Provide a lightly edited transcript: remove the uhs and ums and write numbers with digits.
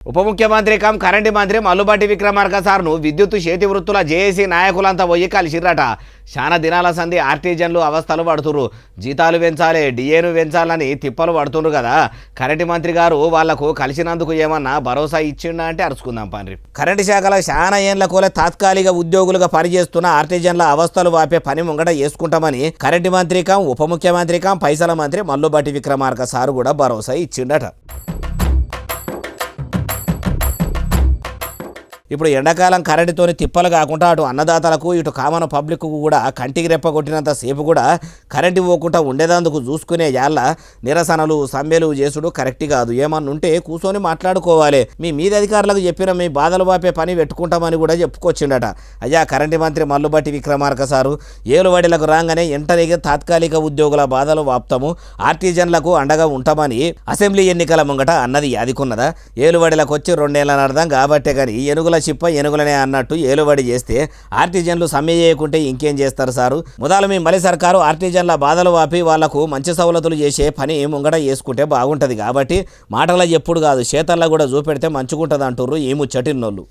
ఉప ముఖ్యమంత్రి come current మంత్రి మల్లుబట్టి విక్రమార్క సార్ను విద్యుత్ చేతి వృత్తుల జేఏసీ నాయకులంతా పోయి కలిసిర్రట. చాలా దినాల సంధి ఆర్టిజన్లు అవస్థలు పడుతుర్రు. జీతాలు పెంచాలి, డిఏను పెంచాలని తిప్పలు పడుతుండ్రు కదా. కరెంటు మంత్రి గారు వాళ్లకు కలిసినందుకు ఏమన్నా భరోసా ఇచ్చిండా అంటే అరుచుకుందాం పండ్రి. కరెంటు శాఖలో చాలా ఏళ్ల కోలే తాత్కాలిక ఉద్యోగులుగా పనిచేస్తున్న ఆర్టిజన్ల అవస్థలు వాపే పని ముంగట చేసుకుంటామని కరెంటు మంత్రి కమ్ ఉప ముఖ్యమంత్రి కమ్ పైసల మంత్రి మల్లుబట్టి విక్రమార్క సారు కూడా భరోసా ఇచ్చిండట. ఇప్పుడు ఎండాకాలం కరెంటుతోని తిప్పలు కాకుండా అటు అన్నదాతలకు ఇటు కామన్ పబ్లిక్ కూడా కంటికి రెప్ప కొట్టినంత సేపు కూడా కరెంటు పోకుండా ఉండేదందుకు చూసుకునే యాళ్ళ నిరసనలు సమ్మెలు చేసుడు కరెక్ట్ కాదు. ఏమన్నా ఉంటే కూర్చొని మాట్లాడుకోవాలి. మీద అధికారులకు చెప్పిన మీ బాధలు వాపే పని పెట్టుకుంటామని కూడా చెప్పుకొచ్చిండట. అయ్యా కరెంటు మంత్రి మల్లుబట్టి విక్రమార్క సారు ఏలుబడిలకు రాగానే ఎంటనే తాత్కాలిక ఉద్యోగుల బాధలు వాపుతాము, ఆర్టిజన్లకు అండగా ఉంటామని అసెంబ్లీ ఎన్నికల ముంగట అన్నది యాదికున్నదా? ఏలుబడిలకు వచ్చి 2 ఏళ్ళని అర్థం కాబట్టే కానీ ఏనుగుల చిప్ప ఏనుగులనే అన్నట్టు ఏలుబడి చేస్తే ఆర్టిజన్లు సమ్మె చేయకుంటే ఇంకేం చేస్తారు సారు? మొదలు మీ మలి సర్కారు ఆర్టిజన్ల బాధలు వాపి వాళ్లకు మంచి సవలతులు చేసే పని ముంగట చేసుకుంటే బాగుంటుంది. కాబట్టి మాటల ఎప్పుడు కాదు చేతల్లో కూడా చూపెడితే మంచుకుంటుంది అంటుర్రు ఈ ముచ్చటిన్నోళ్ళు.